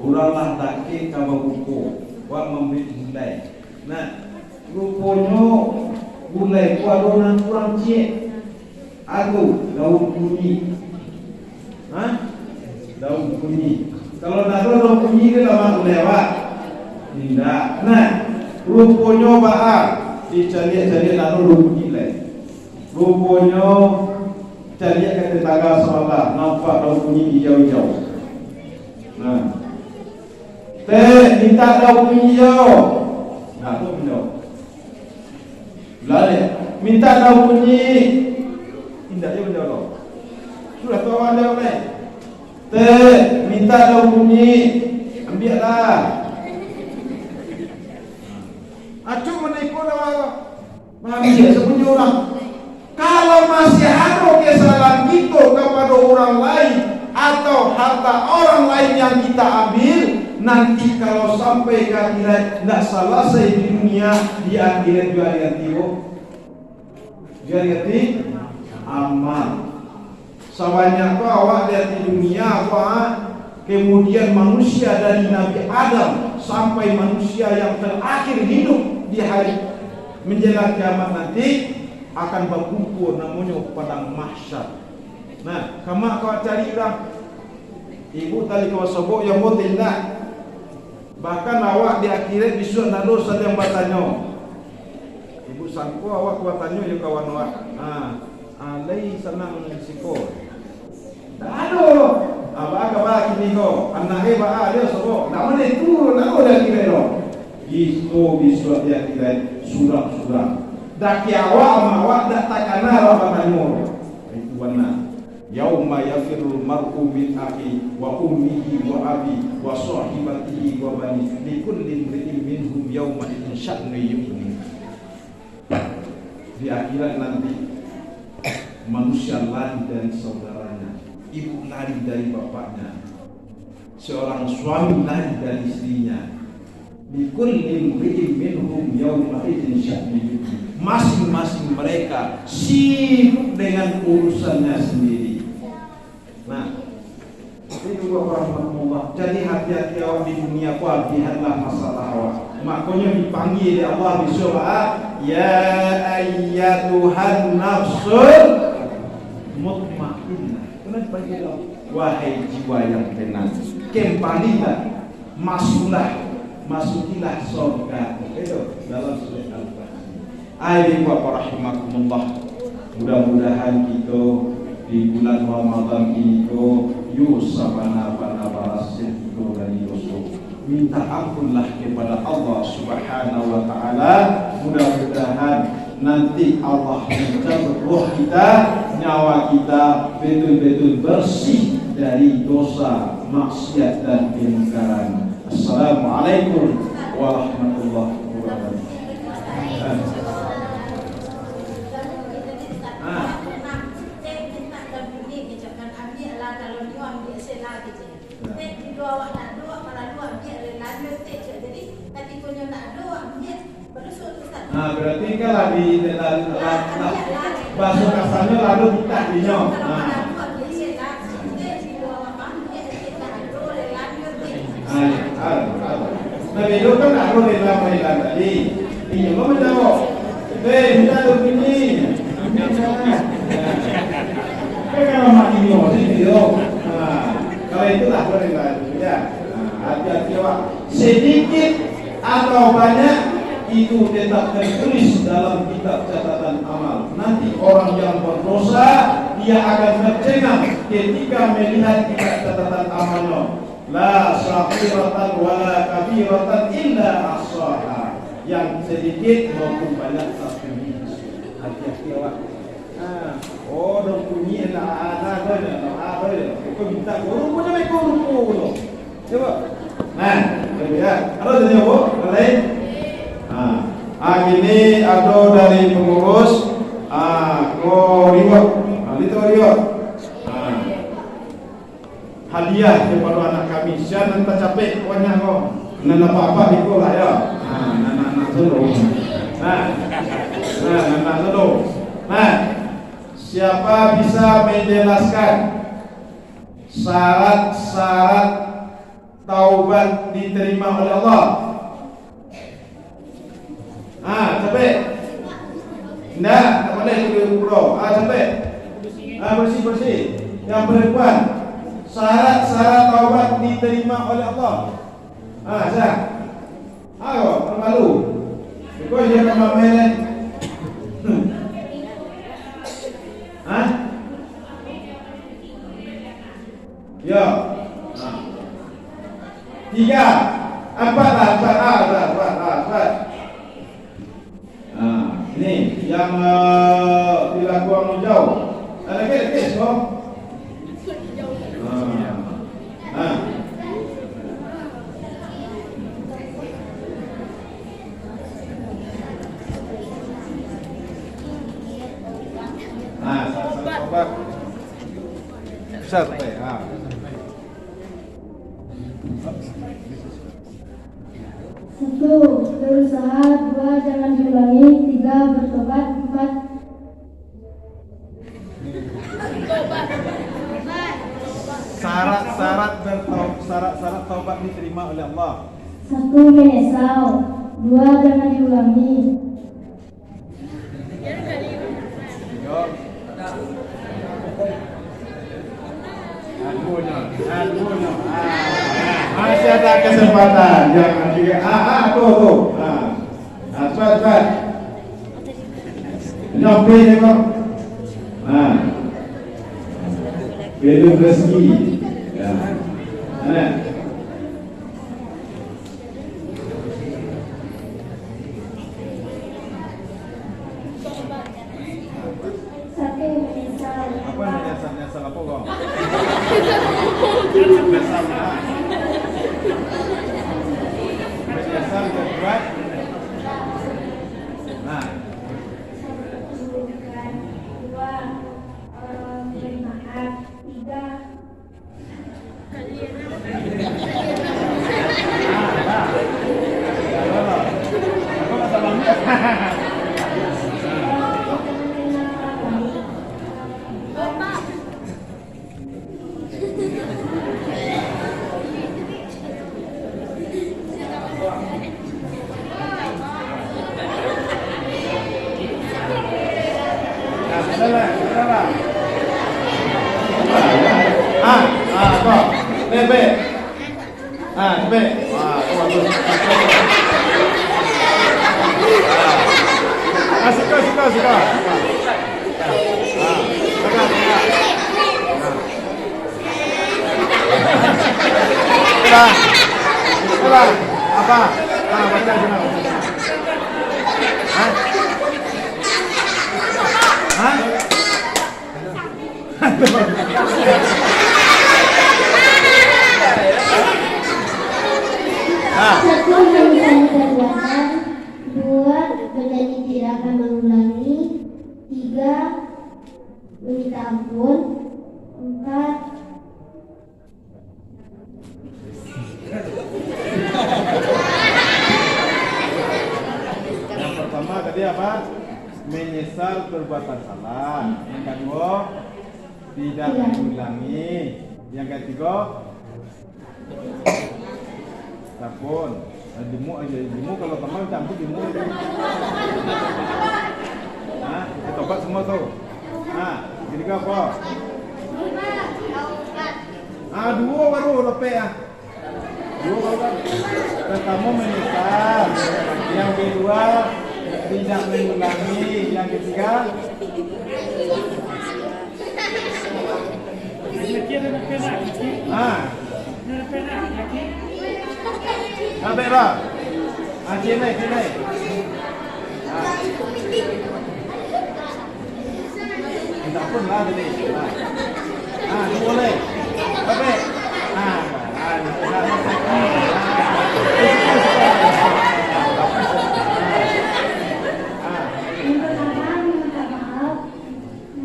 ulanglah dake kamu buku, wak membeli gulai. Nah, rupanya gulai kuadonan kurang cek. Aduh, daun kunyit. Hah? Daun kunyit. Kalau nak daun kunyit dia lama lewat. Tidak. Nah, rupanya baar dicari-cari lalu daun kunyit lain. Rupanya cari ke tetangga sebelah nampak daun kunyit hijau-hijau. Nah, minta daun kunyit hijau. Nah, tu hijau. Belanja. Minta daun kunyit. Tidak dia menjawab. Sudah tahu anda boleh. Minta daun kunyit. Ambillah. Acuk menikah dah. Mami sepunya orang. Kalau masih ada kesalahan kita kepada orang lain atau harta orang lain yang kita ambil, nanti kalau sampai ke akhirat tidak selesai di dunia, di akhirat juga diganti. Diganti amal. Sebanyak tu awak lihat di dunia awak, kemudian manusia dari Nabi Adam sampai manusia yang terakhir hidup di hari menjelang kiamat nanti akan berkumpul namanya padang mahsyar. Nah, kamu kau cari orang ibu tadi kau sebut yang mau tindak. Bahkan awak di akhirat disuruh nado sedang bertanya. Ibu sangko awak kuat tanya ya kawan awak. Alai senang risiko. Dah ada. Abang kini kau anak hebat dia sebut. Nama dia turun aku dah kira lo. Itu disuruh dia kira surah-surah. Daki awak dak takana apa tanya. Itu benar. Yauma yafirul mar'u min akhi wa ummihi wa abi wa sahibatihi wa bani likulli imri'in minhum yawma idzin sya'nu yughni. Di akhirat nanti manusia lari dari saudaranya, ibu lari dari bapaknya, seorang suami lari dari istrinya. Likulli imri'in minhum yawma idzin sya'nu yughni. Masing-masing mereka sibuk dengan urusannya sendiri. Nah, itu warahmatullah. Jadi hati-hati awak di dunia awak, lihatlah masalah awak. Makanya dipanggil oleh Allah di surah, ya ayyatuhan nafsul mutmainnah. Kenapa dipanggil Allah? Wahai jiwa yang tenang, kembalilah, masukilah surga. Itu dalam surah Al-Fatihah. Ayo wa rahimakumullah. Mudah-mudahan kita di bulan Ramadan ini yusabana barasin itu dari Yusuf. Minta ampunlah kepada Allah Subhanahu wa taala. Mudah-mudahan nanti Allah mencabut roh kita, nyawa kita betul-betul bersih dari dosa, maksiat dan kemungkaran. Assalamualaikum warahmatullahi wabarakatuh. Nah, berarti kalau di bahasa kasarnya lalu kita dinyo. Nah, itu kan aku rela tadi. Ini mau menjawab. Kita ada begini. Kalau mati sih video. Kalau itu lah aku rela ya. Hati-hati Pak. Sedikit atau banyak itu tetap tertulis dalam kitab catatan amal. Nanti orang yang berdosa dia akan tercengang ketika melihat kitab catatan amalnya. La saghiratan wala kabiratan illa ahsaha. Yang sedikit maupun banyak tasbih. Hati-hati Pak. Oh, dong bunyi ada Kau minta guru punya baik guru. Coba. Nah, ya. Ada tanya Bu? Lain? Ini ada dari pengurus riwayat. Itu riwayat. Hadiah kepada anak kami. Siapa yang tak capek pokoknya kau. Nak apa-apa ikutlah ya. Anak-anak suruh. belum. Nah, siapa bisa menjelaskan syarat-syarat taubat diterima oleh Allah? Sampai. Nah, tak boleh itu bro. Sampai. Bersih. Yang perempuan, syarat-syarat taubat diterima oleh Allah. Sah. Ayo, malu. Kau dia nama mana? Ya. 3, 4. Ini yang dilakukan jauh. Ada kes kok? Sobat. Bisa sampai. Satu, berusaha. 2, jangan diulangi. 3, bertobat. 4, syarat taubat diterima oleh Allah. 1, menyesal. 2, jangan diulangi. Aduhnya. Masih ada kesempatan. Jangan juga. Tuh. Cepat. Nyampe kok. Belum rezeki. Ya. Mana? 1, menyesal. Apa menyesal apa kok? Menyesal berbuat. Nah. 2, memberi maaf. 3, kok. Bebe. Bebe. Suka. Sudah. Apa? Baca sana. Satu, menyesali perbuatan. 2, berjanji tidak akan mengulangi. 3, meminta ampun. 4, Yang pertama tadi apa? Menyesal perbuatan salah. Yang kedua, tidak mengulangi. Yang ketiga, ampun. Dimu kalau teman campur dimu. Kita tobat semua tuh. Ketiga apa? 2 baru lepek. 2 baru. Pertama menyesal. Yang kedua tidak mengulangi. Yang ketiga sampai lah. Sini. Minta pun lah tadi. Boleh. Sampai. Yang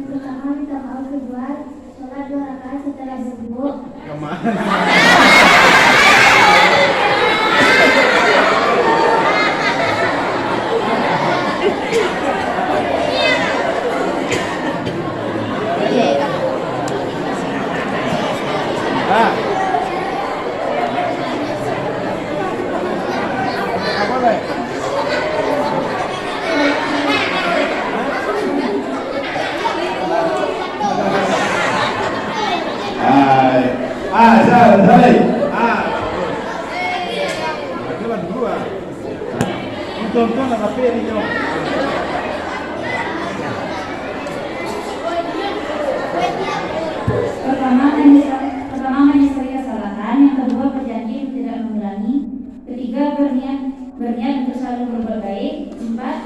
pertama minta maaf. Kedua, sholat 2 rakaat setelah berwudu. Kemana? baik. Jalan dua. Tonton nak apa ni nyo? Pertama menyesali kesalahan, yang kedua berjanji tidak mengulangi, ketiga berniat untuk selalu berbuat baik, empat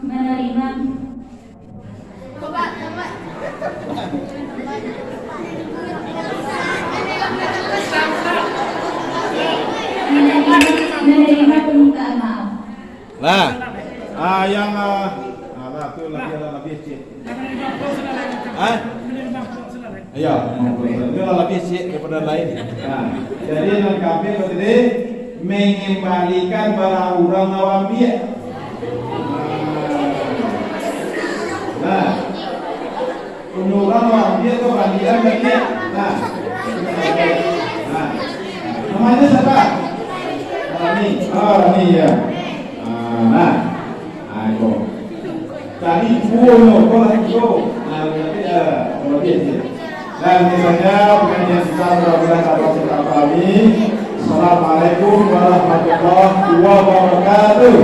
menerima permintaan maaf. Nah, yang tu lebih cik. Ya, itu lebih cik daripada lain. Nah, jadi kami berarti mengembalikan barang orang awam dia. Nah, orang awam dia tu bagian dia. Nah, namanya siapa? Rani ya. Nah, ayo. Tadi puno, kalau itu, dan misalnya pengajian kita mudah-mudahan dapat kita pahami. Assalamualaikum warahmatullahi wabarakatuh.